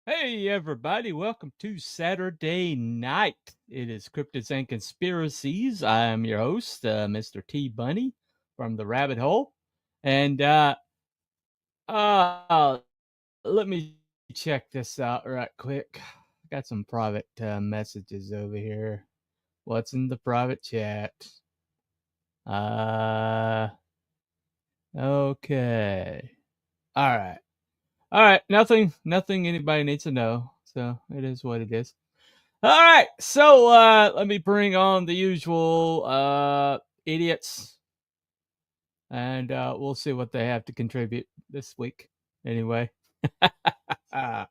Hey, everybody, welcome to Saturday night. It is Cryptids and Conspiracies. I am your host, Mr. T Bunny from the Rabbit Hole. And let me check this out right quick. I got some private messages over here. What's in the private chat? Okay. All right, nothing anybody needs to know. So it is what it is. All right, so let me bring on the usual idiots, and we'll see what they have to contribute this week. Anyway, all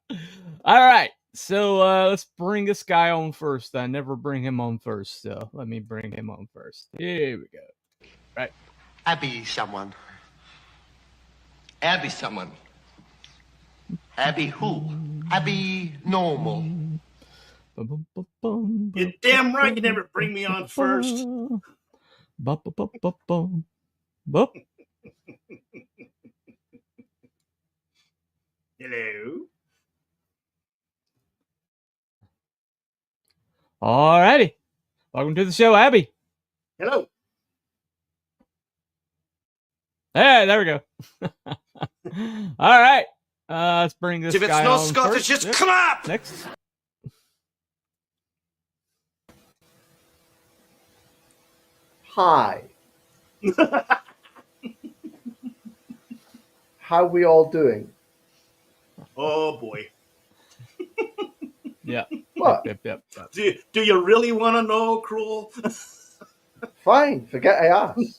right, so let's bring this guy on first. I never bring him on first, so let me bring him on first. Here we go. Right, Abby someone. Abby someone. Abby who? Abby normal. You're damn right you never bring me on first. Hello. All righty. Welcome to the show, Abby. Hello. Hey, there we go. All right. Let's bring this If it's guy not on Scottish, first. just come up! Next. Hi. How we all doing? Oh boy. Yeah. What? Yep. Do you really want to know, Cruel? Fine. Forget I asked.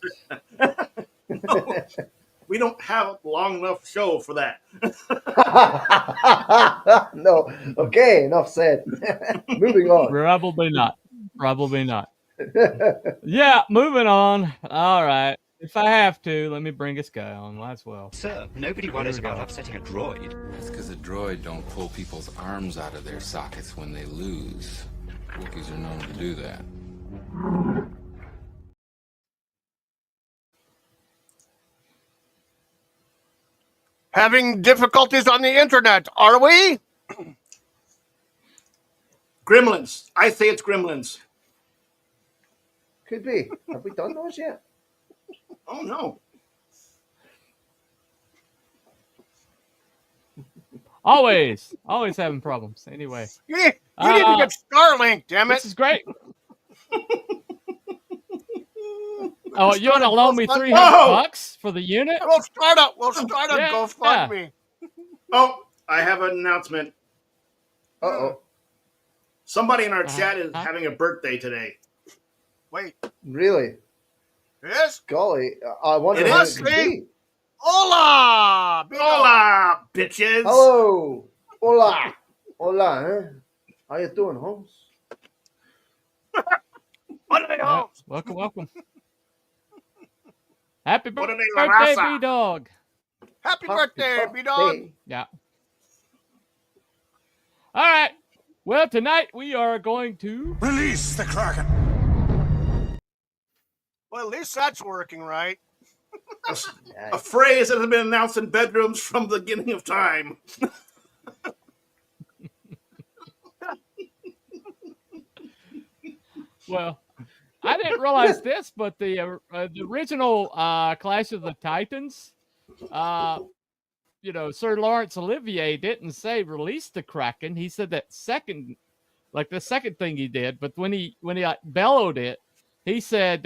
We don't have a long enough show for that. No. Okay, enough said. Moving on. Probably not. Yeah, moving on. All right. If I have to, let me bring this guy on as well. Sir, nobody worries about upsetting a droid. That's because a droid don't pull people's arms out of their sockets when they lose. Wookiees are known to do that. Having difficulties on the internet, are we? Gremlins. I say it's gremlins. Could be. Have we done those yet? Oh no. Always having problems. Anyway, You need to get Starlink, damn it. this is great. Oh, you want to loan me $300 for the unit? We'll start a Yeah. GoFundMe. Oh, I have an announcement. Uh-oh. Somebody in our chat is having a birthday today. Wait, Really? yes? Golly. I wonder It who is it could be. Hola! Big Hola, bitches. Hello. Hola. Hola, eh? How you doing, Holmes? Yeah, welcome. Happy What are they, La birthday, Raza? B-Dog. Happy birthday, B-Dog. Yeah. All right. Well, tonight we are going to Release the Kraken. Well, at least that's working right. A phrase that has been announced in bedrooms from the beginning of time. Well, I didn't realize this, but the original Clash of the Titans, Sir Laurence Olivier didn't say release the Kraken. He said that the second thing he did. But when he bellowed it, he said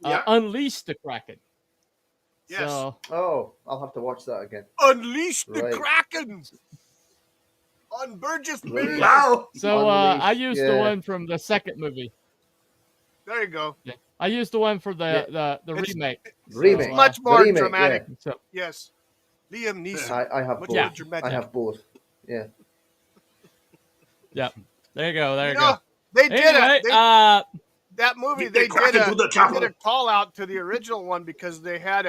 unleash the Kraken. Yes. So, Oh, I'll have to watch that again. Unleash the Right. Krakens on Burgess Right. Bay. Wow. so I Unleash, used yeah. the one from the second movie. There you go. Yeah. I used the one for the remake. Remake. So, Much more remake, dramatic. yeah. So, Yes. Liam Neeson. I have Much both. more dramatic. I have both. Yeah. yeah. There you go. There you You go. know, they did Anyway, that movie. Get the They Kraken to the did chopper. a call out to the original one because they had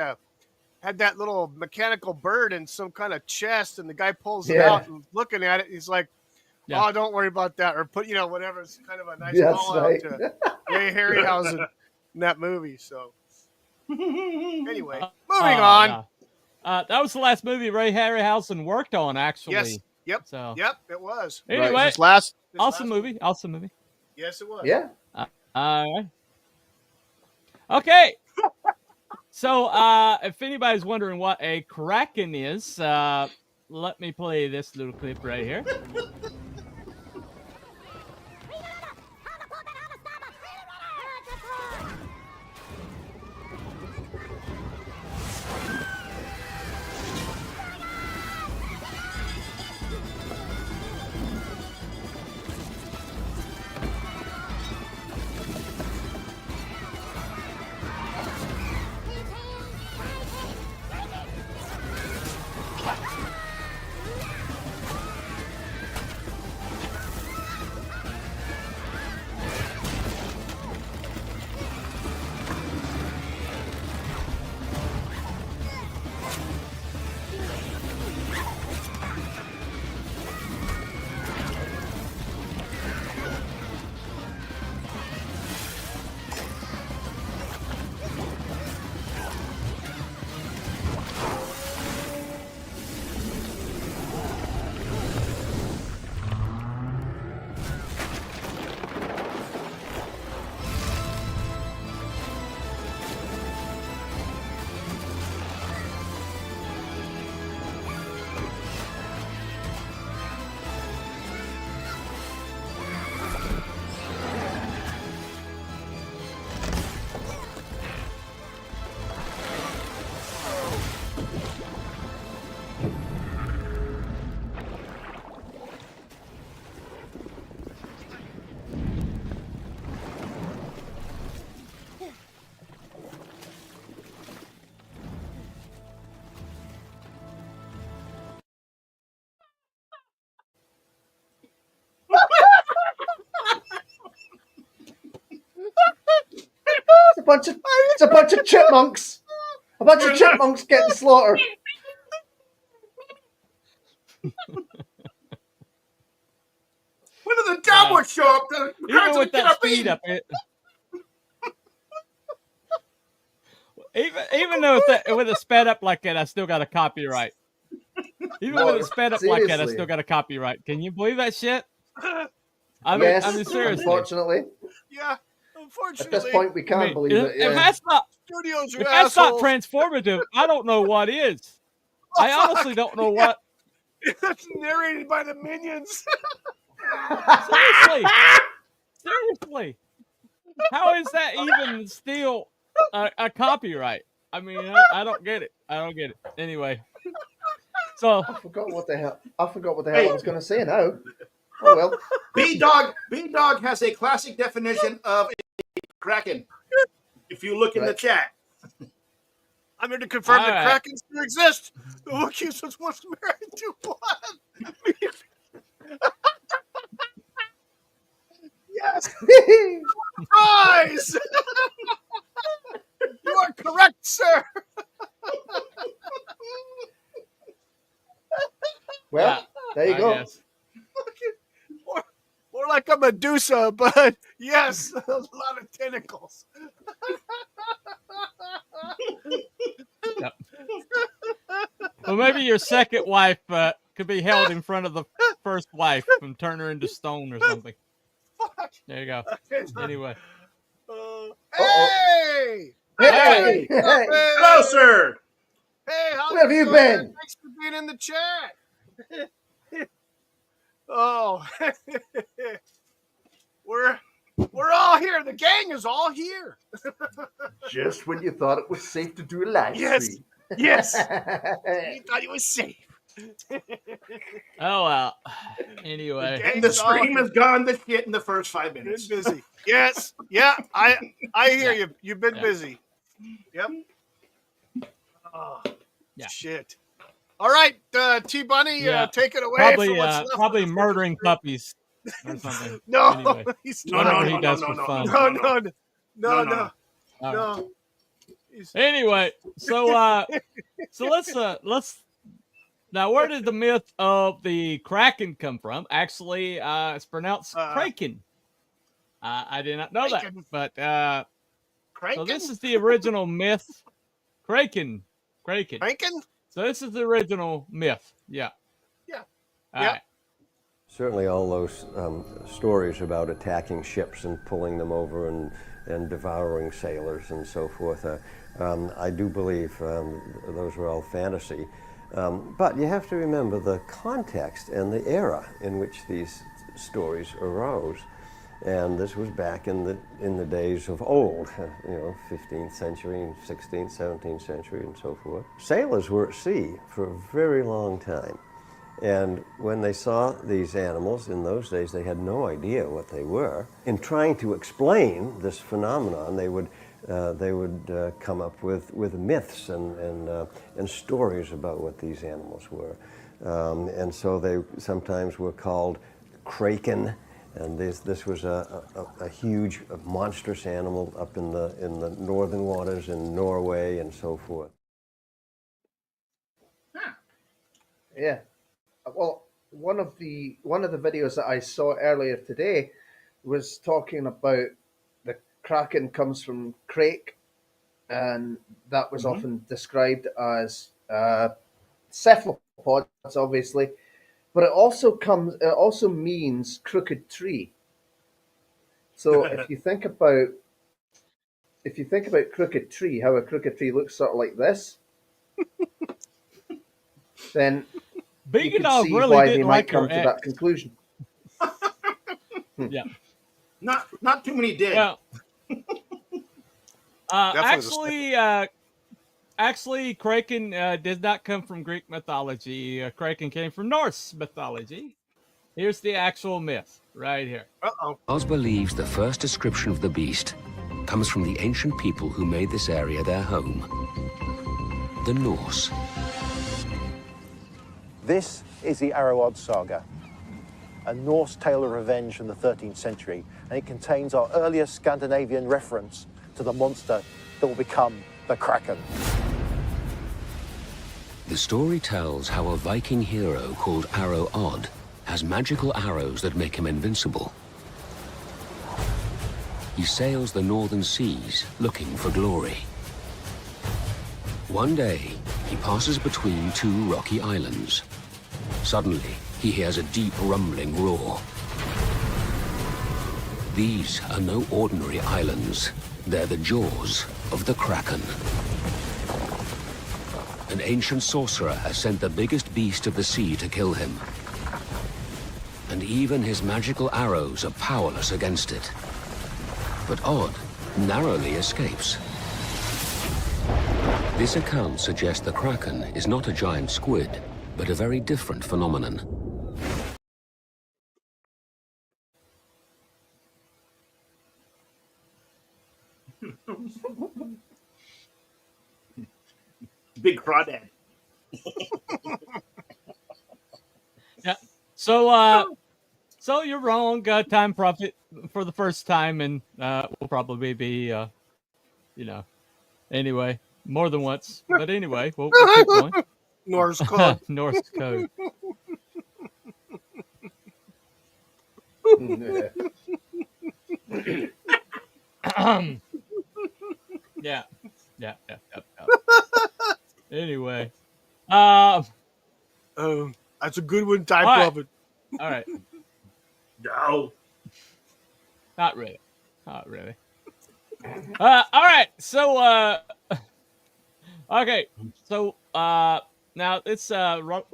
that little mechanical bird in some kind of chest, and the guy pulls it Yeah. out and looking at it, he's like, Yeah. "Oh, don't worry about that," or put whatever. It's kind of a nice That's call right. out to Ray Harryhausen in that movie. So anyway, moving on. Yeah. That was the last movie Ray Harryhausen worked on, actually. Yes. Yep. So Yep. It was. anyway, This last awesome last movie. Awesome movie. Yes, it was. Yeah. All right. Okay. So, if anybody's wondering what a Kraken is, let me play this little clip right here. It's a bunch of chipmunks. A bunch of chipmunks getting slaughtered. When did the Cowboys show up? The Even with that Kraken speed up, even though with it sped up like that, I still got a copyright. Even with it sped up like that, I Seriously. still got a copyright. Can you believe that shit? Yes, I mean, seriously. unfortunately. Yeah. Unfortunately, At this point, we can't believe it. If Yeah. that's not studios are if that's not assholes. transformative, I don't know what is. I honestly don't know what. It's narrated by the minions. Seriously, how is that even still a copyright? I mean, I don't get it. Anyway, so I forgot what the hell I was going to say now. Oh well. B-Dog has a classic definition of a Kraken. If you look in the chat. I'm here to confirm that right. Krakens do exist. The Wookiees was once married to blood. Yes. Surprise! You are correct, sir. Well, there you go. Guess. More like a Medusa, but yes, a lot of tentacles. Yep. Well, maybe your second wife could be held in front of the first wife and turn her into stone or something. Fuck. There you go. Anyway. Hey! Hey! Hello, sir. Hey, how Where have you been? Thanks for being in the chat. Oh, we're all here. The gang is all here. Just when you thought it was safe to do a live stream. Yes. You thought it was safe. Oh well. Anyway, And the stream has gone to shit in the first 5 minutes. Been busy. Yes. Yeah. I hear you. You've been busy. Yep. Oh, yeah. Shit. All right, T Bunny, take it away. Probably murdering puppies or something. No, anyway. No. Anyway, so let's now. Where did the myth of the Kraken come from? Actually, it's pronounced Kraken. I did not know that, but so this is the original myth. Kraken. So this is the original myth. Yeah. All right. Certainly all those stories about attacking ships and pulling them over and devouring sailors and so forth, I do believe those were all fantasy. But you have to remember the context and the era in which these stories arose. And this was back in the days of old, 15th century, and 16th, 17th century, and so forth. Sailors were at sea for a very long time. And when they saw these animals, in those days they had no idea what they were. In trying to explain this phenomenon, they would come up with myths and stories about what these animals were. And so they sometimes were called Kraken. And this was a huge, monstrous animal up in the northern waters in Norway and so forth. Yeah, well, one of the videos that I saw earlier today was talking about the Kraken comes from Krake, and that was often described as cephalopods, obviously. But it also means crooked tree. So if you think about crooked tree, how a crooked tree looks sort of like this, then you can see why they might come to that conclusion. Yeah. Not too many did. Yeah. Actually, Kraken did not come from Greek mythology. Kraken came from Norse mythology. Here's the actual myth right here. Oz believes the first description of the beast comes from the ancient people who made this area their home, the Norse. This is the Arroad saga, a Norse tale of revenge from the 13th century, and it contains our earliest Scandinavian reference to the monster that will become the Kraken. The story tells how a Viking hero called Arroad has magical arrows that make him invincible. He sails the northern seas looking for glory. One day, he passes between two rocky islands. Suddenly, he hears a deep rumbling roar. These are no ordinary islands. They're the jaws of the Kraken. An ancient sorcerer has sent the biggest greatest beast of the sea to kill him. And even his magical arrows are powerless against it. But Odd narrowly escapes. This account suggests the Kraken is not a giant squid, but a very different phenomenon. Big crawdad. Yeah. So you're wrong. Time profit for the first time, and will probably be, anyway, more than once. But anyway, we'll keep going. Norse code. Norse code. Yeah. Anyway, that's a good one. Time all right. profit. All right. No. Not really. All right. So, okay. So, now it's that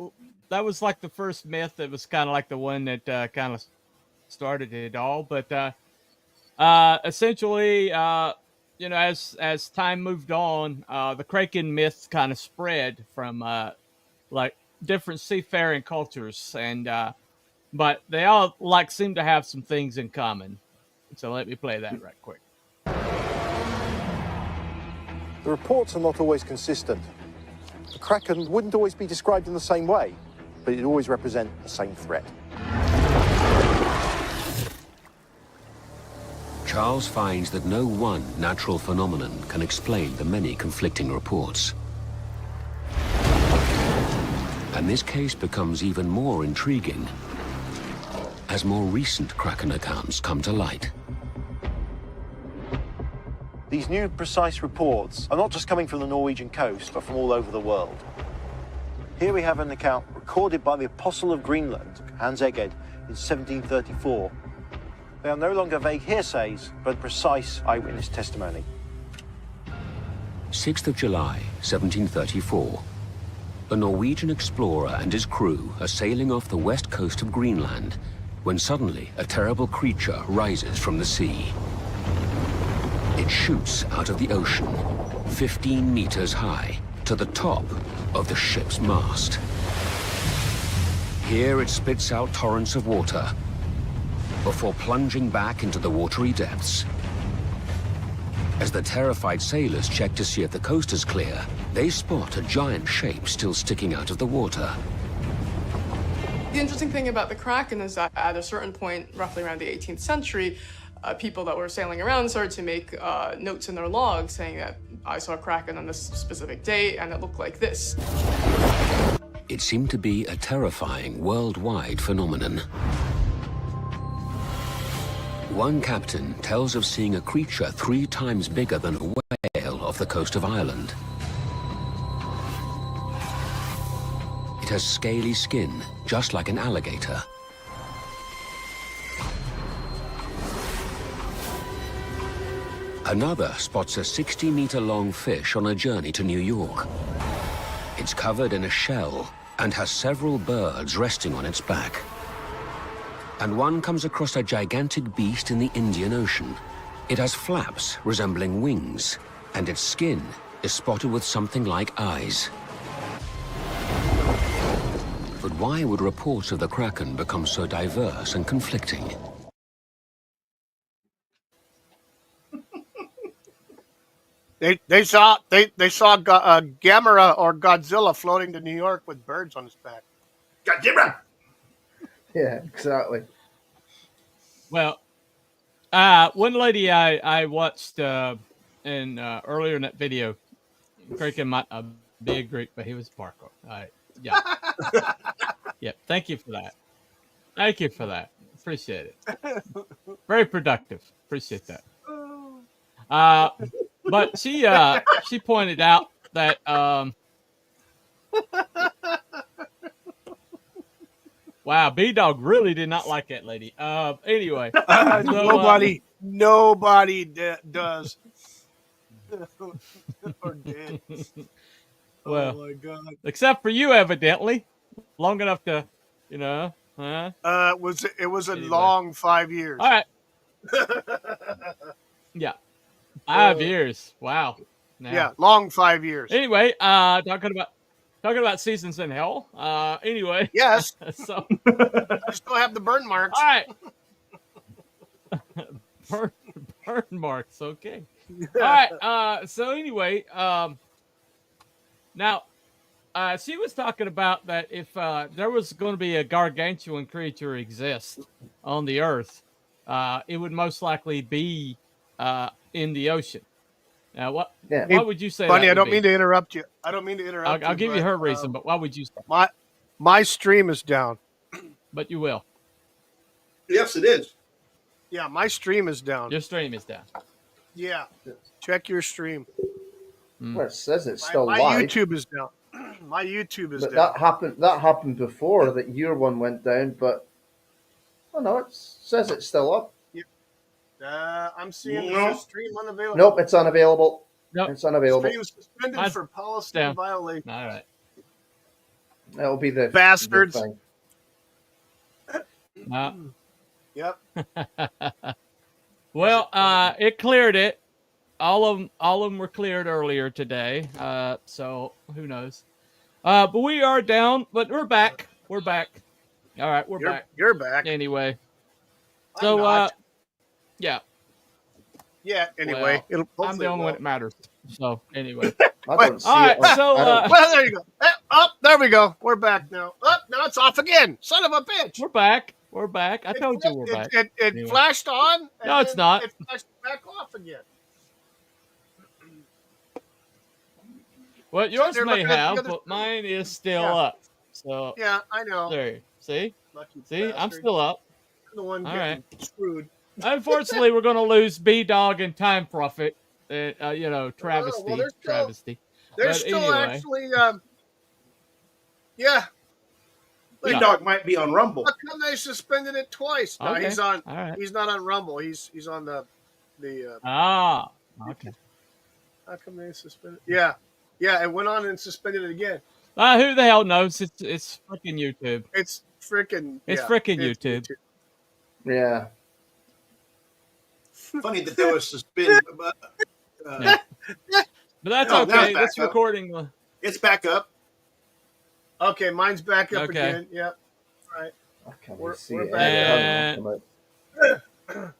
was like the first myth. That was kind of like the one that kind of started it all. But essentially, as time moved on, the Kraken myth kind of spread from like different seafaring cultures, and but they all seem to have some things in common. So let me play that right quick. The reports are not always consistent. The Kraken wouldn't always be described in the same way, but it always represent the same threat. Charles finds that no one natural phenomenon can explain the many conflicting reports. And this case becomes even more intriguing as more recent Kraken accounts come to light. These new precise reports are not just coming from the Norwegian coast, but from all over the world. Here we have an account recorded by the Apostle of Greenland, Hans Egede, in 1734. They are no longer vague hearsays, but precise eyewitness testimony. 6th of July, 1734. A Norwegian explorer and his crew are sailing off the west coast of Greenland when suddenly a terrible creature rises from the sea. It shoots out of the ocean, 15 meters high, to the top of the ship's mast. Here it spits out torrents of water before plunging back into the watery depths. As the terrified sailors check to see if the coast is clear, they spot a giant shape still sticking out of the water. The interesting thing about the Kraken is that at a certain point, roughly around the 18th century, people that were sailing around started to make notes in their logs saying that I saw a Kraken on this specific date and it looked like this. It seemed to be a terrifying worldwide phenomenon. One captain tells of seeing a creature 3 times bigger than a whale off the coast of Ireland. It has scaly skin, just like an alligator. Another spots a 60-meter-long fish on a journey to New York. It's covered in a shell and has several birds resting on its back. And one comes across a gigantic beast in the Indian Ocean. It has flaps resembling wings, and its skin is spotted with something like eyes. But why would reports of the Kraken become so diverse and conflicting? They saw Gamera or Godzilla floating to New York with birds on his back. Godzilla. Yeah, exactly. Well, one lady I watched earlier in that video, Kraken might not be a Greek, but he was Marco. Yeah. Yeah. Thank you for that. Appreciate it. Very productive. Appreciate that. But she pointed out that wow, B-Dog really did not like that lady. Anyway, nobody does. Or did. Well, oh my God! Except for you, evidently. long enough to, huh? It was a Anyway. long 5 years. All right. Yeah. 5 years. Wow. Now. Yeah, long 5 years. Anyway, talking about seasons in hell. Anyway. Yes. So I still have the burn marks. all right. burn marks. Okay. All right. So anyway, now she was talking about that if there was going to be a gargantuan creature exist on the earth, it would most likely be in the ocean. Now, why would you say Bunny, that? I don't mean to interrupt you. I'll give you her reason, but why would you say? My stream is down. But you will. Yes, it is. Yeah, my stream is down. Your stream is down. Yeah. Check your stream. Well, it says it's still my live. YouTube is down. My YouTube is But down. that happened before that your one went down, but no, it says it's still up. I'm seeing the stream unavailable. Nope, it's unavailable. Nope. It's unavailable. Stream suspended for policy violation. All right. That'll be the bastards. The thing. Yep. Well, it cleared it. All of them were cleared earlier today. So who knows? But we are down, but we're back. We're back. All right, we're back. You're back. Anyway. I'm So not. yeah. Yeah, anyway. Well, I'm the only one that matters. So anyway. I don't see all right, it. so well, there you go. There we go. We're back now. Now it's off again. Son of a bitch. We're back. We're back. I told you we're back. It Anyway. flashed on. And No, it's not. It flashed back off again. Well, yours they're may looking at the have, other but mine is still Yeah. up. So Yeah, I know. there. See? Lucky See? I'm bastard. still up. You're the one All getting right. screwed. Unfortunately, we're going to lose B-Dog and Time Prophet. Travesty. well, they're still- Travesty. They're But still anyway. actually, yeah. Big Dog might be on Rumble. How come they suspended it twice? No, Okay. he's on. All right. He's not on Rumble. He's on the. Okay. How come they suspended? Yeah, it went on and suspended it again. Who the hell knows? It's freaking YouTube. It's freaking. It's yeah, freaking it's YouTube. Yeah. Funny that there was suspended. Yeah. But that's No, now okay. it's back This up. recording. It's back up. Okay, mine's back up Okay. again. Yep. All right. I can't We're- see we're it. back. It hasn't come out.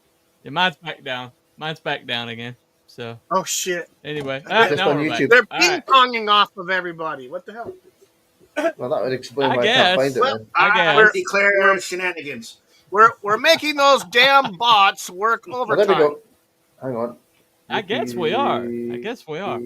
Yeah, mine's back down. Mine's back down again. So Oh shit! anyway, Just now on we're back. YouTube. They're All ping right. ponging off of everybody. What the hell? Well, that would explain I why I can't guess. find it. Well, then. I guess. we're- Declare shenanigans. We're making those damn bots work Well, overtime. there we go. Hang on. I guess we are. I guess we are.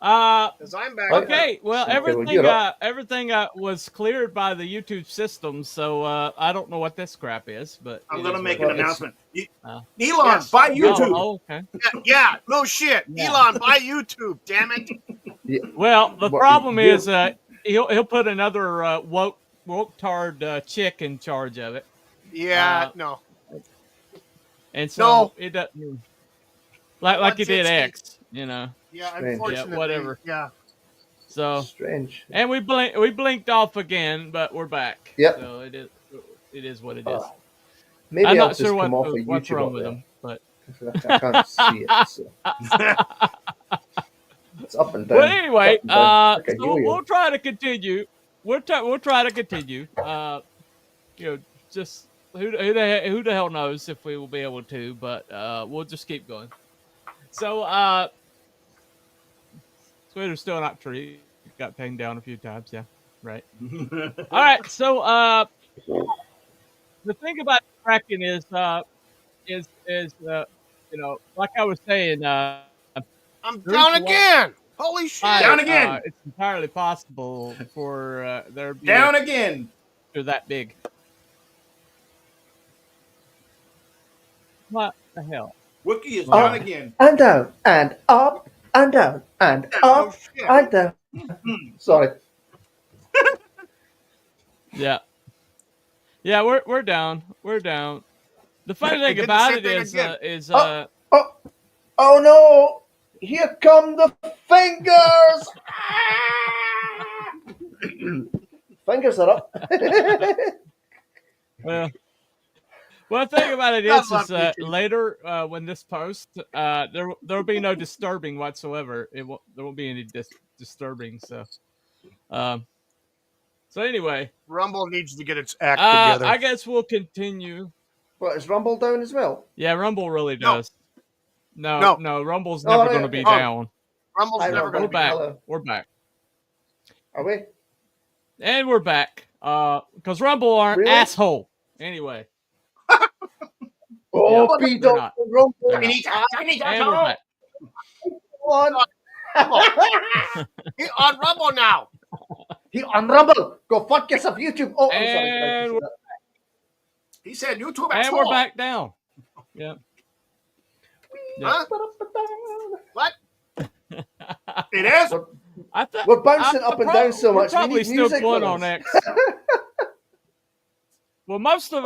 'Cause I'm back. Okay. Well, Okay, well, everything get up. everything was cleared by the YouTube system, so I don't know what this crap is, but I'm it going to is make what an it is. announcement. Uh, Elon, Yes. buy YouTube. Oh, okay. Yeah, no shit. Yeah. Elon, buy YouTube. Damn it. Well, the What, problem you- is he'll put another woke-tard chick in charge of it, Yeah, no. and so No. it doesn't like Once he did it's- X, you know. Yeah, Strange. unfortunately. Yeah, whatever. Yeah. So Strange. and we blinked off again, but we're back. Yep. So it is what it is. Maybe I'm I'll not just sure come off of what's YouTube wrong up with there. them, but I can't see it. So. It's up and down. well, anyway, It's up and down. Like a so yo-yo. we'll try to continue. We'll try to continue. Just who the hell knows if we will be able to, but we'll just keep going. So, Twitter's still not true. Got taken down a few times, yeah, right. All right, so the thing about Kraken is like I was saying, I'm There's down one- again. Holy shit. Down again. it's entirely possible for there to be Down again. they're that big. What the hell? Wookie is Oh. down again. And down and up and down and Oh, up shit. and down. Sorry. Yeah, we're down. We're down. The funny They thing did the about same it thing is again. Oh no! Here come the fingers! Fingers are up. Well, the thing about it God is love YouTube. later when this posts, there will be no disturbing whatsoever. There won't be any disturbing. So, so anyway, Rumble needs to get its act together. I guess we'll continue. What, is Rumble down as well? Yeah, Rumble really does. No, Rumble's Oh, never going to be down. Rumble's never going to be back. down. We're back. Are we? And we're back. Because Rumble aren't Really? asshole. Anyway. Oh, Yeah, B-Dog, Rumble. And we're back. He on Rumble now. He on Rumble. Go fuck yourself, YouTube. Oh, I'm sorry. And He said YouTube and asshole. we're back down. Yeah. Huh? What? It is. We're bouncing up and down so much. We're probably We need still music going for on this. X. Well, most of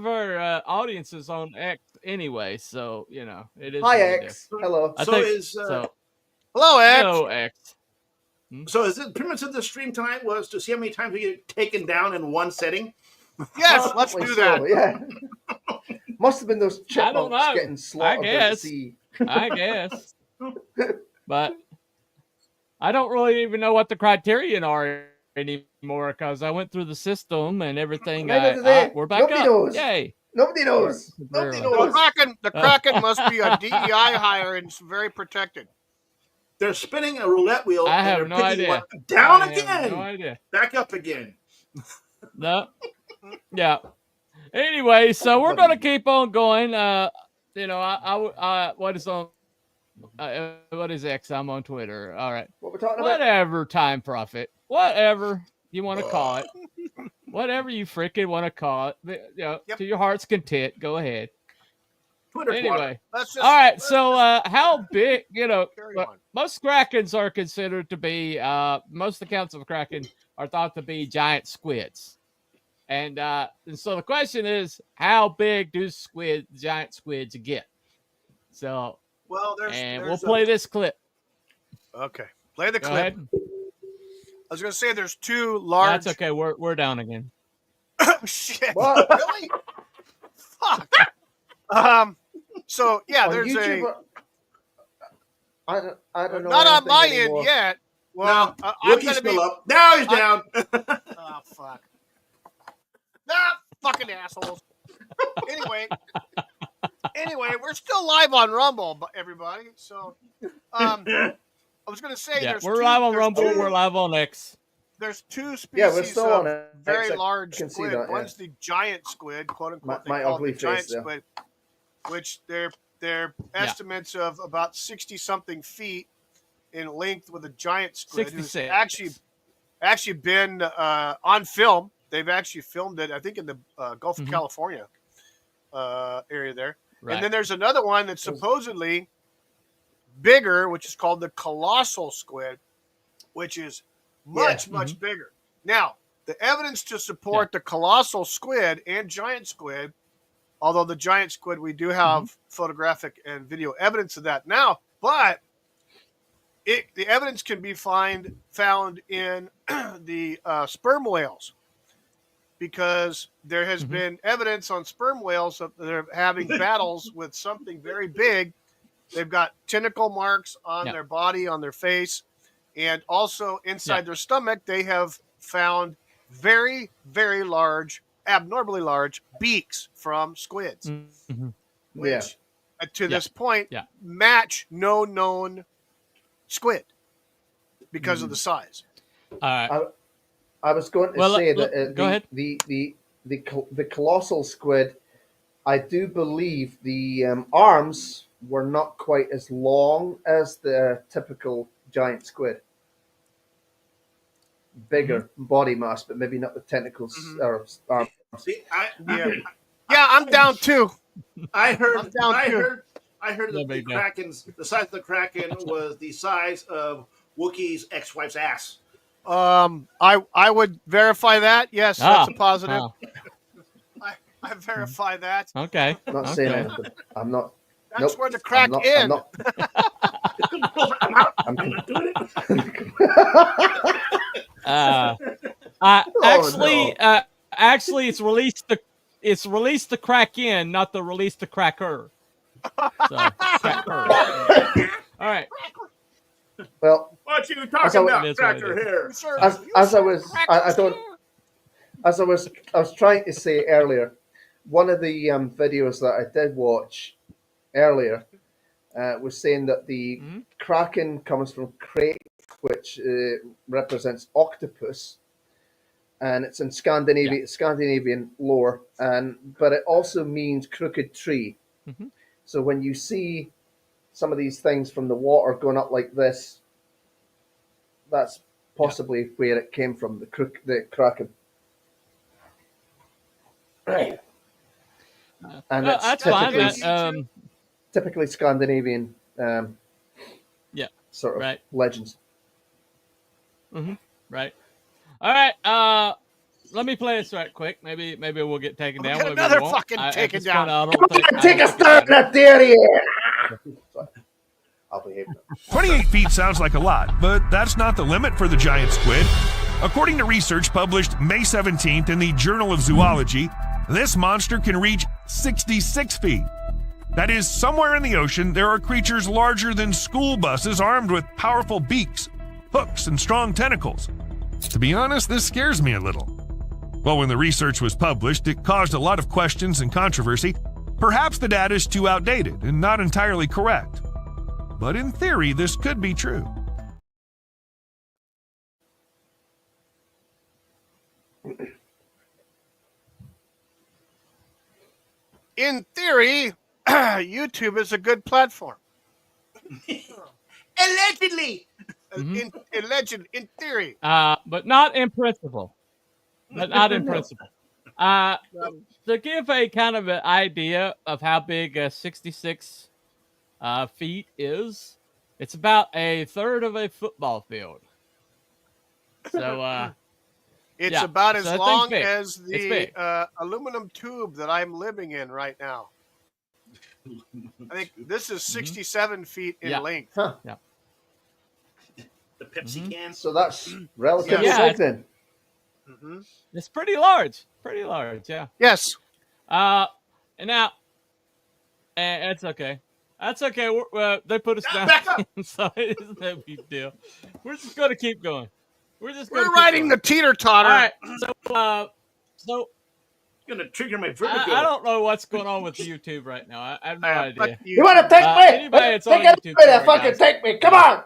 our audience is on X anyway, so you know it is. Hi, what it X. is. Hello. Hello, X. Hello, X. So is it pretty much of the stream tonight was to see how many times we get taken down in one setting? Yes, let's Probably do so, that. Yeah. Must have been those I don't chipmunks know. getting slaughtered at guess. sea. I guess, but I don't really even know what the criterion are anymore because I went through the system and everything. Neither do they. We're back Nobody up. knows. Yay! Nobody knows. Nobody knows. The Kraken must be a DEI hire and it's very protected. They're spinning a roulette wheel. I and have they're no picking idea. one down I again. have no idea. Back up again. No. Yeah. Anyway, so we're gonna keep on going. You know, I what is on? What is X? I'm on Twitter. All right. What we're talking about? Whatever, Time Prophet. Whatever you want to call it. Whatever you freaking want to call it. You know, to your heart's content. Go ahead. Twitter. Anyway. Let's All right. So, how big? You know, carry on. most Krakens are considered to be. Most accounts of Kraken are thought to be giant squids. And so the question is, how big do giant squids get? So, well, we'll play this clip. Okay, play the Go clip. ahead. I was going to say there's two large. That's okay. We're down again. Shit. What? Really? Fuck. So yeah, On there's YouTube, I don't know. not on anything my anymore. end yet. Well, no, I'm Wookiee's gonna be still up. Now he's down. Oh fuck. Nah, fucking assholes. Anyway, we're still live on Rumble, everybody. So, I was gonna say we're live on Rumble. We're live on X. There's two species Yeah, we're still on of it. very I large can see squid. that, yeah. One's the giant squid, quote unquote. My they call ugly it the giant face, yeah. squid, which they're estimates of about 60 something feet in length with a giant squid who's 66. actually been on film. They've actually filmed it, I think, in the Gulf of California area there. Right. And then there's another one that's supposedly bigger, which is called the colossal squid, which is much bigger. Now, the evidence to support the colossal squid and giant squid, although the giant squid, we do have photographic and video evidence of that now, but the evidence can be found in the sperm whales, because there has been evidence on sperm whales that they're having battles with something very big. They've got tentacle marks on their body, on their face, and also inside their stomach, they have found very, very large, abnormally large beaks from squids, which to this point match no known squid because of the size. All right. I was going to say that go ahead. The colossal squid, I do believe the arms were not quite as long as the typical giant squid. Bigger body mass, but maybe not the tentacles or arms. See, I'm down too. I heard I'm down too. I heard that the Krakens, the size of the Kraken was the size of Wookiee's ex-wife's ass. I would verify that. Yes, that's a positive. Wow. I verify that. Okay. I'm not saying anything. I'm not. That's where the crack in. I'm not doing it. Actually, it's released the Kraken, not the release the Cracker. So, Cracker. All right. Well, what you talking about, Cracker here? As I was trying to say earlier, one of the videos that I did watch earlier was saying that the Kraken comes from Kraken, which represents octopus, and it's in Scandinavian lore, but it also means crooked tree. Mm-hmm. So when you see some of these things from the water going up like this, that's possibly where it came from, the Kraken. Right. And it's that's typically, fine. typically Scandinavian sort of legends. Mm-hmm. Right. All right. Let me play this right quick. Maybe we'll get taken down. Maybe another we won't. fucking taken down. Take a start in that theory. I'll behave now. 28 feet sounds like a lot, but that's not the limit for the giant squid. According to research published May 17th in the Journal of Zoology, this monster can reach 66 feet. That is, somewhere in the ocean, there are creatures larger than school buses armed with powerful beaks, hooks, and strong tentacles. To be honest, this scares me a little. Well, when the research was published, it caused a lot of questions and controversy. Perhaps the data is too outdated and not entirely correct. But in theory, this could be true. In theory, YouTube is a good platform. Allegedly. In theory. But not in principle. To give a kind of an idea of how big 66 feet is, it's about a third of a football field. So it's about as long as the aluminum tube that I'm living in right now. I think this is 67 feet in length. Huh. Yeah. The Pepsi can. So that's relatively big then. Mm-hmm. It's pretty large. Yeah. Yes. And now, it's okay. That's okay. They put us down, so it isn't a big deal. We're just going to keep going. We're riding the teeter-totter. All right. So gonna trigger my vertigo. I don't know what's going on with YouTube right now. I have no idea. You want to take me? Anybody that's on take YouTube, it, fucking take me. Come on.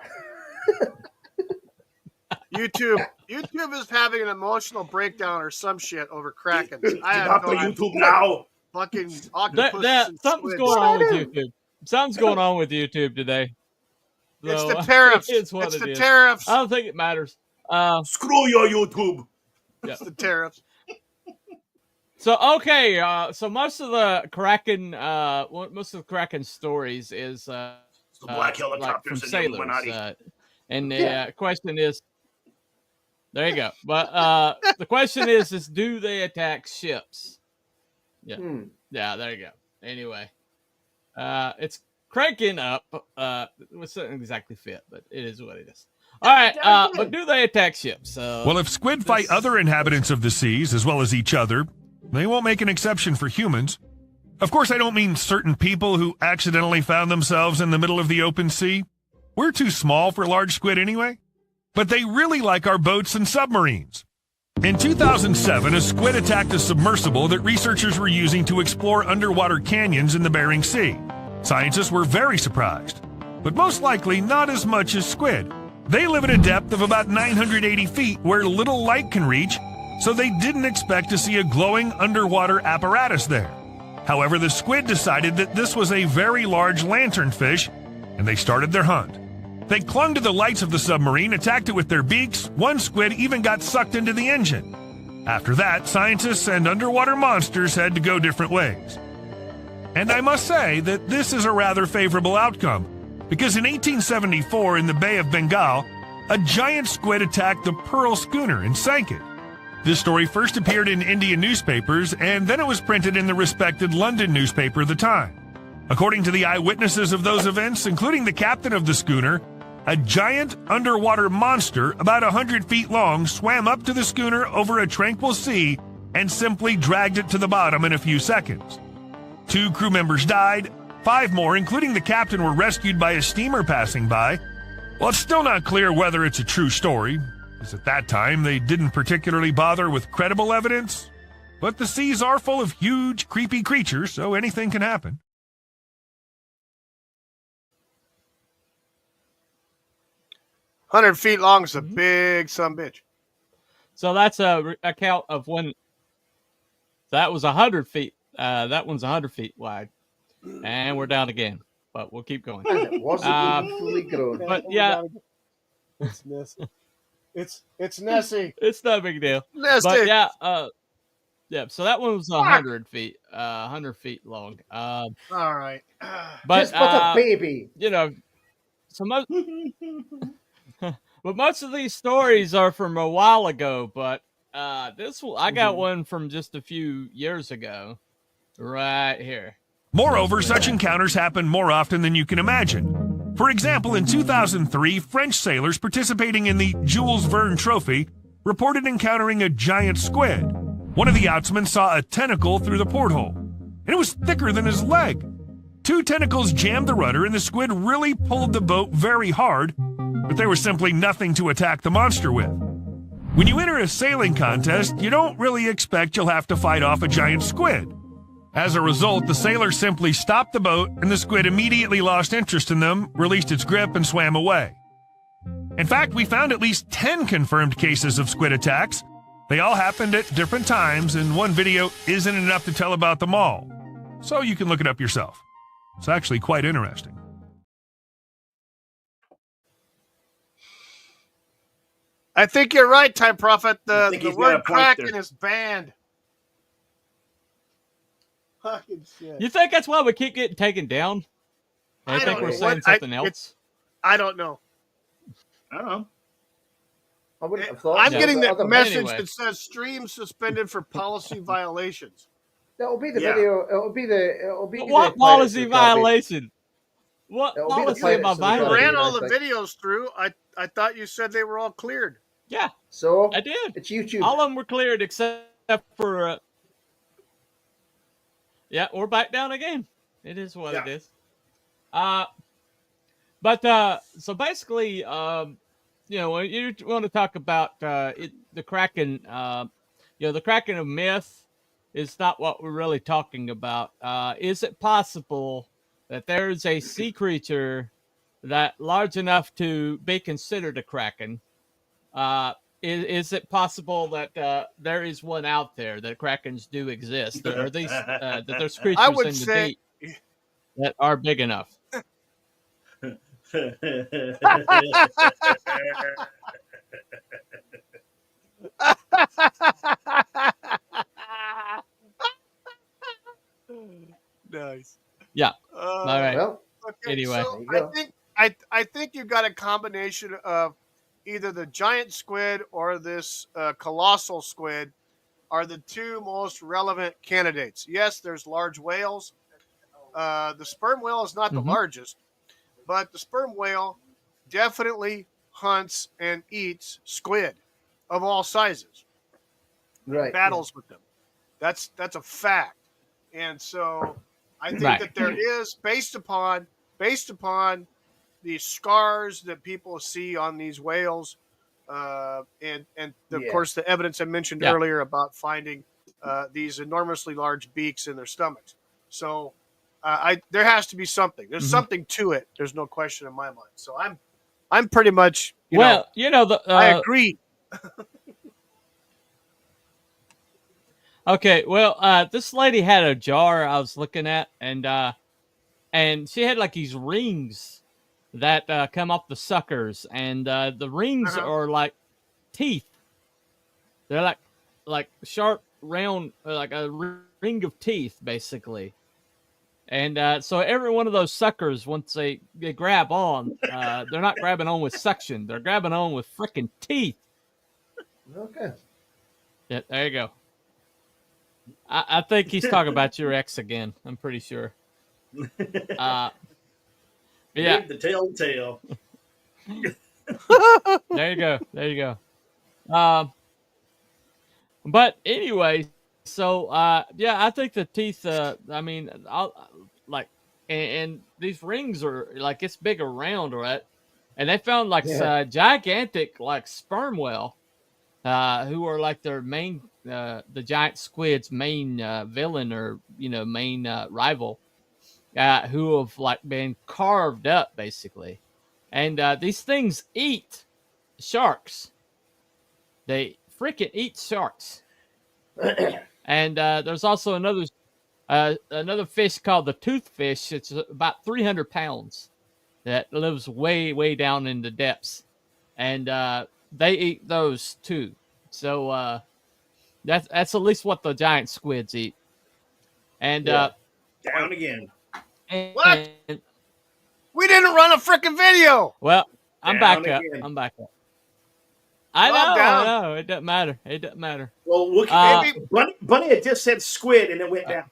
YouTube is having an emotional breakdown or some shit over Krakens. I Get have off no the idea. YouTube now. Fucking octopus. Something's going on with YouTube. Something's going on with YouTube today. So, it's the tariffs. It's the tariffs. I don't think it matters. Screw your YouTube. It's the tariffs. So okay, so most of the Kraken stories is the black helicopters from and sailors, Illuminati. and the question is, there you go. But the question is do they attack ships? Yeah, yeah, there you go. Anyway, it's cranking up. It doesn't exactly fit, but it is what it is. All right, but do they attack ships? Well, if squid fight other inhabitants of the seas as well as each other, they won't make an exception for humans. Of course, I don't mean certain people who accidentally found themselves in the middle of the open sea. We're too small for large squid anyway. But they really like our boats and submarines. In 2007, a squid attacked a submersible that researchers were using to explore underwater canyons in the Bering Sea. Scientists were very surprised, but most likely not as much as squid. They live at a depth of about 980 feet where little light can reach, so they didn't expect to see a glowing underwater apparatus there. However, the squid decided that this was a very large lanternfish, and they started their hunt. They clung to the lights of the submarine, attacked it with their beaks. One squid even got sucked into the engine. After that, scientists and underwater monsters had to go different ways. And I must say that this is a rather favorable outcome, because in 1874 in the Bay of Bengal, a giant squid attacked the Pearl schooner and sank it. This story first appeared in Indian newspapers, and then it was printed in the respected London newspaper of the time. According to the eyewitnesses of those events, including the captain of the schooner, A giant underwater monster about 100 feet long swam up to the schooner over a tranquil sea and simply dragged it to the bottom in a few seconds. 2 crew members died, 5 more, including the captain, were rescued by a steamer passing by. Well, it's still not clear whether it's a true story, because at that time they didn't particularly bother with credible evidence. But the seas are full of huge, creepy creatures, so anything can happen. "100 feet long is a big sumbitch." So that's a count of when. That was 100 feet. That one's 100 feet wide, and we're down again. But we'll keep going. And it wasn't even fully grown. But yeah, It's Nessie. It's Nessie. it's no big deal. Nessie. But yeah, yeah. So that one was 100 feet, 100 feet long. All right. But Just but a baby. you know, so most, but most of these stories are from a while ago. But this one, I got one from just a few years ago, right here. Moreover, such encounters happen more often than you can imagine. For example, in 2003, French sailors participating in the Jules Verne Trophy reported encountering a giant squid. One of the yachtsmen saw a tentacle through the porthole, and it was thicker than his leg. 2 tentacles jammed the rudder, and the squid really pulled the boat very hard, but there was simply nothing to attack the monster with. When you enter a sailing contest, you don't really expect you'll have to fight off a giant squid. As a result, the sailors simply stopped the boat, and the squid immediately lost interest in them, released its grip, and swam away. In fact, we found at least 10 confirmed cases of squid attacks. They all happened at different times, and one video isn't enough to tell about them all. So you can look it up yourself. It's actually quite interesting. I think you're right, Time Prophet. I think The he's got a word point Kraken there. is banned. Fucking shit. You think that's why we keep getting taken down? I I think don't we're know. saying What- something I- else. I don't know. I don't know. I wouldn't have thought. I'm so, getting but the other- message anyway. that says stream suspended for policy violations. That'll be the Yeah. video. It'll be the. It'll be. What the policy Pirates of the Caribbean. violation? What It'll be the policy am I Pirates of the You Caribbean. violating? ran all the I think. videos through. I thought you said they were all cleared. Yeah, So I did. it's YouTube. All of them were cleared except for. Yeah, we're back down again. It is what it is. But so basically, you know, when you want to talk about the Kraken, you know, the Kraken of myth is not what we're really talking about. Is it possible that there is a sea creature that large enough to be considered a Kraken? Is it possible that there is one out there, that Krakens do exist? Are these that there's creatures would in the say- deep that are big enough? Nice. Yeah. All right. Well, Okay, Anyway. so There you I think you've got a combination of either the giant squid or this colossal squid are the two most relevant candidates. Yes, there's large whales. The sperm whale is not the largest, but the sperm whale definitely hunts and eats squid of all sizes. right. Battles with them. That's a fact. And so I think Right. that there is based upon the scars that people see on these whales, and of Yeah. course the evidence I mentioned Yeah. earlier about finding these enormously large beaks in their stomachs. So there has to be something. There's something to it. There's no question in my mind. So I'm pretty much You know the I agree. Okay, well, this lady had a jar I was looking at, and she had like these rings that come off the suckers, and the rings are like teeth. They're like sharp, round, like a ring of teeth, basically. And so every one of those suckers, once they grab on, they're not grabbing on with suction; they're grabbing on with freaking teeth. Okay. Yeah, there you go. I think he's talking about your ex again. I'm pretty sure. Yeah. The telltale. There you go. There you go. But anyway, so yeah, I think the teeth. I mean, like, and these rings are like it's big around, right? And they found like gigantic like sperm whale, who are like their main, the giant squid's main villain or main rival, who have like been carved up basically, and these things eat sharks. They freaking eat sharks. And there's also another fish called the toothfish. It's about 300 pounds that lives way down in the depths, and they eat those too. So that's at least what the giant squids eat. And down again. What? We didn't run a freaking video. Well, I'm Down back up. again. I'm back up. I know. It doesn't matter. It doesn't matter. Well, look, Bunny had just said squid and it went down.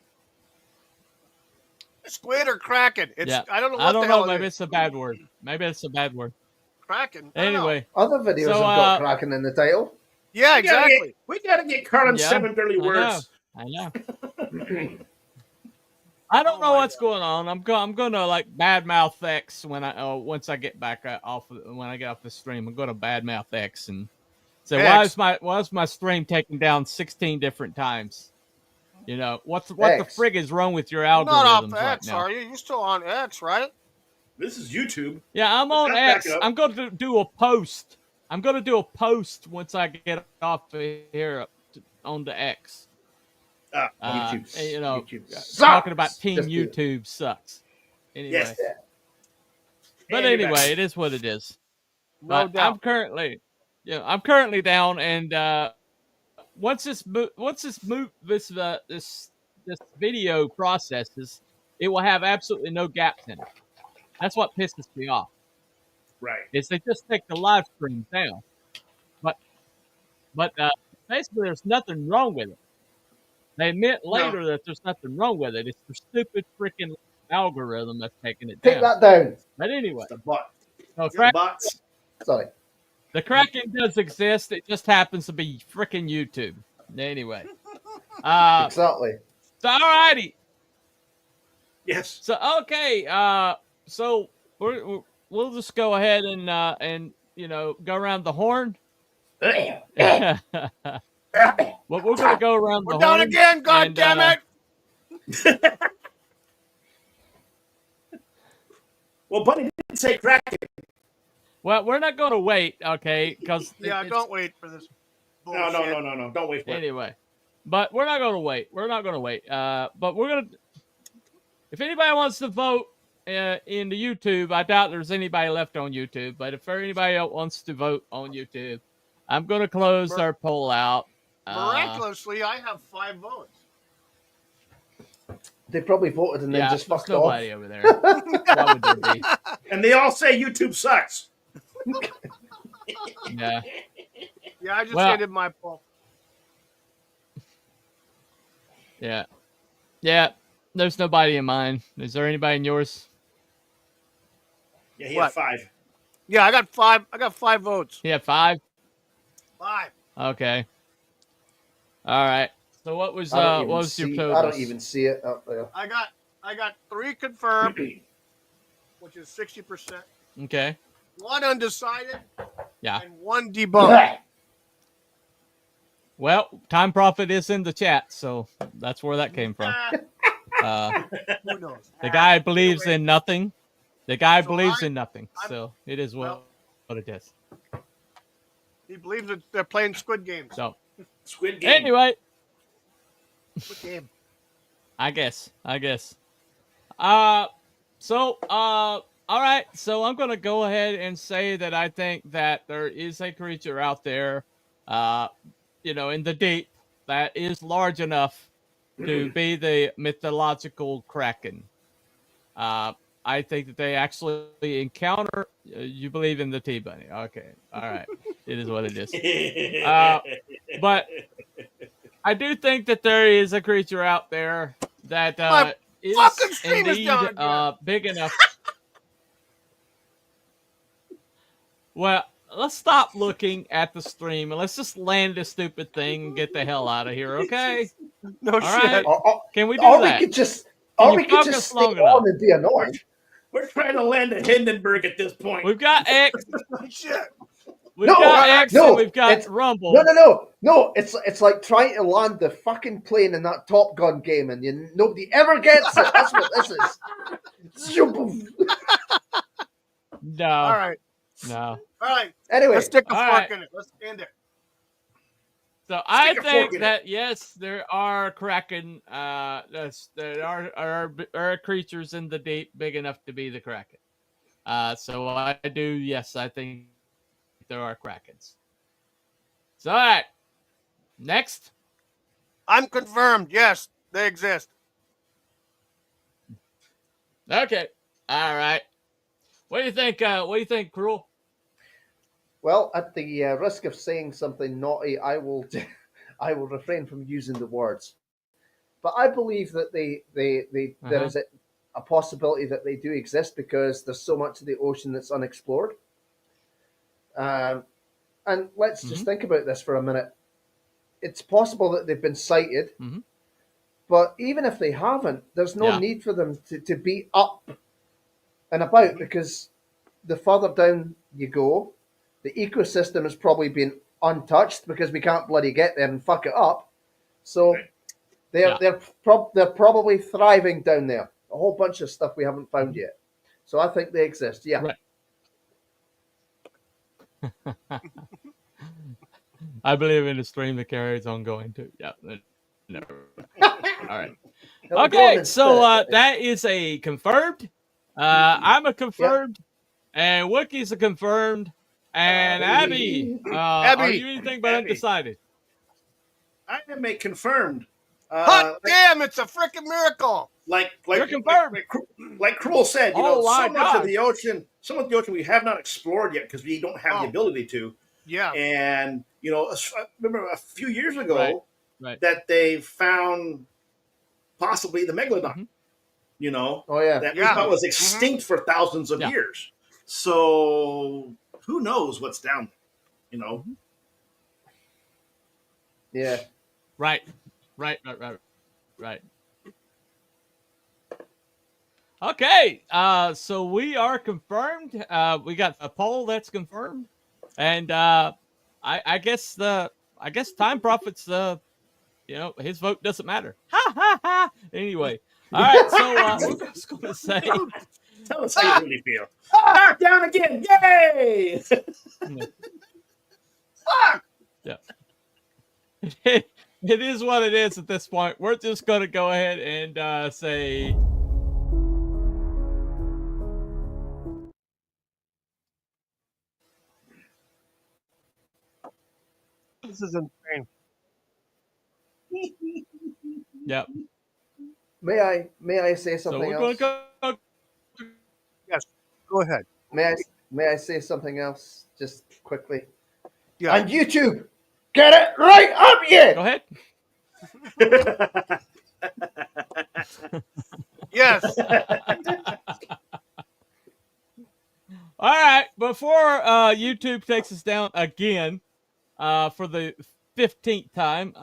Squid or Kraken? It's I don't know. I don't know. Maybe it's a bad word. Maybe it's a bad word. Kraken. Anyway, other videos have got Kraken in the title. Yeah, exactly. We gotta get Carlin's 7 dirty words. I know. I don't know what's going on. I'm gonna like badmouth X when once I get back when I get off the stream. I'm gonna badmouth X and say why is my stream taken down 16 different times? What the frig is wrong with your algorithms Not off right X, now? are you? You're still on X, right? This is YouTube. Yeah, I'm on X. I'm going to do a post. I'm going to do a post once I get off here on the X. YouTube talking about Team YouTube sucks. Anyway. Yes. But anyway, it is what it is. No doubt. I'm currently down, and once this video processes, it will have absolutely no gaps in it. That's what pisses me off. Right. Is they just take the live stream down, but basically there's nothing wrong with it. They admit later that there's nothing wrong with it. It's the stupid freaking algorithm that's taking it down. Take that down. But anyway, the bot. So Sorry. The Kraken does exist. It just happens to be freaking YouTube. Anyway. Exactly. So, alrighty. Yes. So, okay. So we'll just go ahead and go around the horn. Well, we're going to go around the horn. We're down again. God damn it. Well, Bunny didn't say Kraken. Well, we're not going to wait, okay? Because don't wait for this bullshit. No. Don't wait for it. Anyway, but we're not going to wait. But we're going to... If anybody wants to vote in the YouTube, I doubt there's anybody left on YouTube. But if anybody else wants to vote on YouTube, I'm going to close our poll out. Miraculously, I have 5 votes. They probably voted and then just fucked off. Nobody over there. Why would there be? And they all say YouTube sucks. Yeah. Yeah, I just ended my poll. Yeah. Yeah. There's nobody in mine. Is there anybody in yours? Yeah, he had 5. Yeah, I got 5. I got 5 votes. He had 5? 5. Okay. All right. So what was your total? I don't even see it up there. I got 3 confirmed, which is 60%. Okay. 1 undecided. Yeah. And 1 debunked. Well, Time Prophet is in the chat, so that's where that came from. Who knows? The guy believes in nothing. The guy believes in nothing. So it is what it is. He believes that they're playing Squid Games. So Squid Game. anyway, Squid Game. I guess. All right. So I'm going to go ahead and say that I think that there is a creature out there, in the deep that is large enough to be the mythological Kraken. I think that they actually encounter. You believe in the T-Bunny. Okay. All right. It is what it is. But I do think that there is a creature out there that is indeed big enough. Well, let's stop looking at the stream and let's just land this stupid thing and get the hell out of here, okay? No All shit. right? Can we do or that? we could just, Can or you we could focus just stay long enough? on and be annoying. We're trying to land at Hindenburg at this point. We've got X. Shit. We've got X and we've got it's- Rumble. No. It's like trying to land the fucking plane in that Top Gun game, and nobody ever gets it. That's what this is. No. All right. No. All right. Anyway, let's stick a all fork right. in it. Let's end it. So I Stick a fork think in that yes, there are Kraken. There are creatures in the deep big enough to be the Kraken. So I do. Yes, I think there are Krakens. So all right. Next. I'm confirmed. Yes, they exist. Okay. All right. What do you think? What do you think, Cruel? well, at the risk of saying something naughty, I will refrain from using the words. But I believe that there is a possibility that they do exist because there's so much of the ocean that's unexplored. And let's just think about this for a minute. It's possible that they've been sighted, but even if they haven't, there's no need for them to be up and about because the further down you go, the ecosystem has probably been untouched because we can't bloody get there and fuck it up. So they're probably thriving down there. A whole bunch of stuff we haven't found yet. So I think they exist. Yeah. Right. I believe in a stream that carries on going too. Yeah. No. All right. Okay, so that is a confirmed. I'm a confirmed, and Wookiee's a confirmed, and Abby, are you anything but undecided? I am a confirmed. Hot damn! It's a freaking miracle. You're confirmed. Like Cruel said, you Oh know, my so much God. of the ocean, some of the ocean we have not explored yet because we don't have the ability to. Yeah. And you know, I remember a few years ago Right. that they found possibly the megalodon. You know, that we thought was extinct for thousands of years. So who knows what's down there? You know. Yeah. Right. Okay, so we are confirmed. We got a poll that's confirmed, and I guess Time Prophet's his vote doesn't matter. Ha ha ha. Anyway, all right. So what I was going to say. Tell us how you really feel. Knock down again! Yay! Yeah. It is what it is at this point. We're just going to go ahead and say. This is insane. Yep. May I say something So we're else? going to go. Yes. Go ahead. May I say something else just quickly? Yeah. On YouTube, get it right up here. Go ahead. Yes. All right. Before YouTube takes us down again for the 15th time,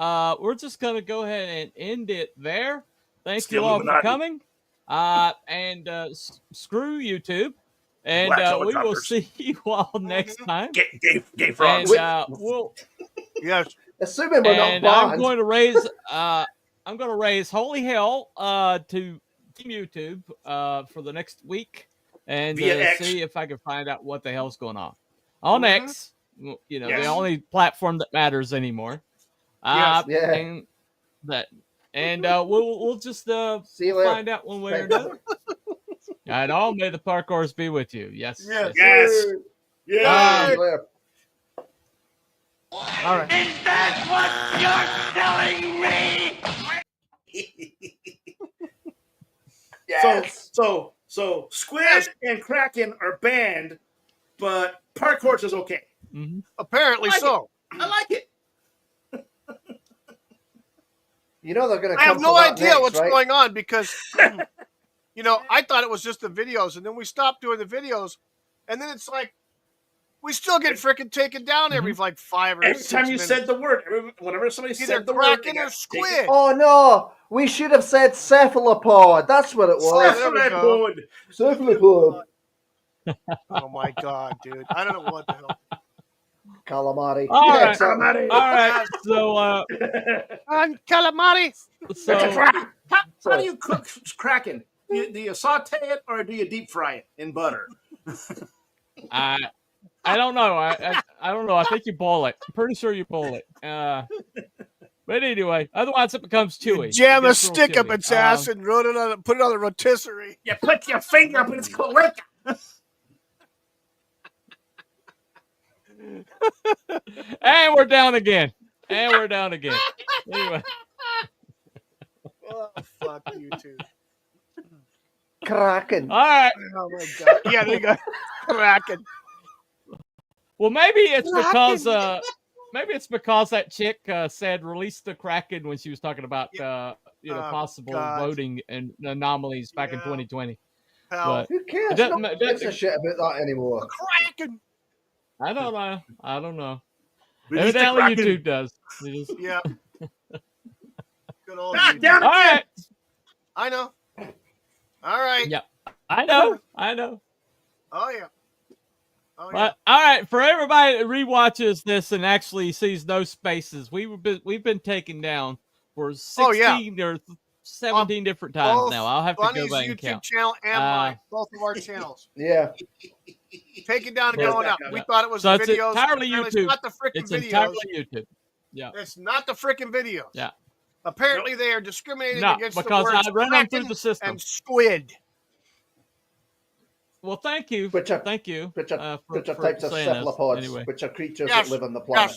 we're just going to go ahead and end it there. Thank you all for coming. And screw YouTube. And we will see you all next time. Gay frogs. And we'll. Yes. Assuming we're not And banned. I'm going to raise holy hell to Team YouTube for the next week and see if I can find out what the hell's going on X. You know, the only platform that matters anymore. And we'll just see you later. find out one way or another. And all may the parkours be with you. Yes. Yes. Yeah. See you later. All right. Is that what you're telling me? Yes. So squid and kraken are banned, but parkour is okay. Mm-hmm. Apparently so. I like it. You know they're going to. I have no idea next, what's right? going on because, I thought it was just the videos, and then we stopped doing the videos, and then it's like, We still get freaking taken down every like 5 or 6 Every time you minutes. said the word, whenever somebody Either said the word, Kraken or squid. Oh no, we should have said cephalopod. That's what it was. Cephalopod. Cephalopod. Oh my god, dude! I don't know what the hell. Calamari. All Yeah, right. exactly. All right. So, on calamari. So, how do you cook Kraken? Do you saute it or do you deep fry it in butter? I don't know. I don't know. I think you boil it. I'm pretty sure you boil it. But anyway, otherwise it becomes chewy. Jam It a gets real stick up chewy. its ass and put it on the rotisserie. You put your finger up in its cloaca. And we're down again. Anyway. Oh, fuck you too. Kraken. All right. Oh my god. Yeah, there you go. Kraken. Well, maybe it's because that chick said release the Kraken when she was talking about possible voting and anomalies back in 2020. Hell, who cares? No one gives a shit about that anymore. Kraken. I don't know. Release the Evidently, Kraken. YouTube does. Yeah. Good old Knock YouTube. down All again. right. I know. All right. Yeah. I know. Oh yeah. Oh yeah. But all right, for everybody that rewatches this and actually sees no spaces, we've been taken down for 16 or 17 different times now. I'll have to Bunny's go back and YouTube count. channel and mine, both of our channels. Yeah. Taken down and going up. We thought it was So the it's videos. entirely Apparently YouTube. It's not the freaking It's videos. entirely YouTube. Yeah. It's not the freaking videos. Yeah. Apparently they are discriminating No, against because the words I ran them through Kraken the system. and squid. Well, thank you. Which are thank you. Which are for types of saying this. cephalopods, Anyway. which are creatures Yes. that live on the planet.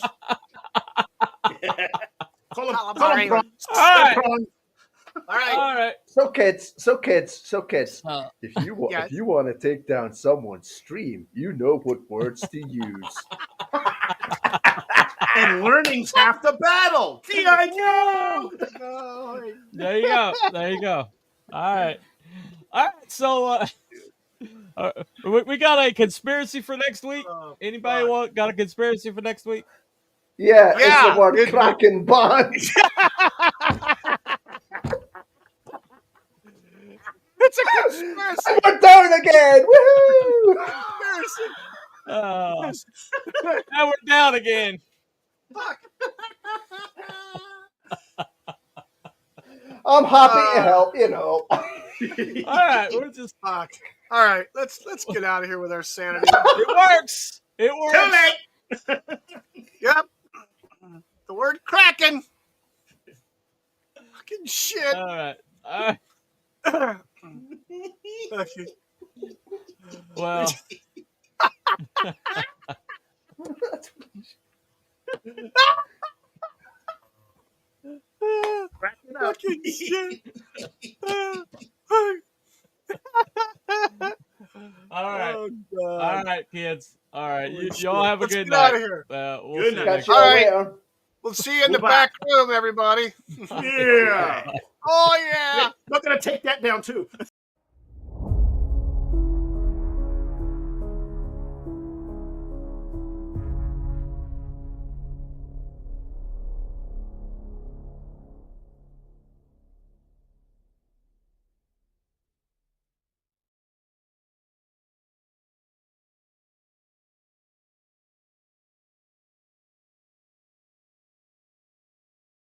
Call them Calamari. prawns. All right. All right. All right. So kids. If you Yes. want to take down someone's stream, you know what words to use. And learning's half the battle. T.I. No. There you go. All right. So we got a conspiracy for next week. Anybody got a conspiracy for next week? Yeah, Yeah, it's the word Kraken bond. It's a conspiracy. We're down again. Woohoo! Now we're down again. Fuck. I'm happy to help, you know. All right, we're just Fuck. All right, let's get out of here with our sanity. It works. It works. Too late. Yep. The word Kraken. Fucking shit. All right. Okay. Well. Fucking shit. All right. Oh, all right, kids. All right. Y'all have a Let's good get night. out of here. We'll Good see you night. next All right. Later. We'll see you in the back room, everybody. Yeah. Oh, yeah. Not going to take that down, too.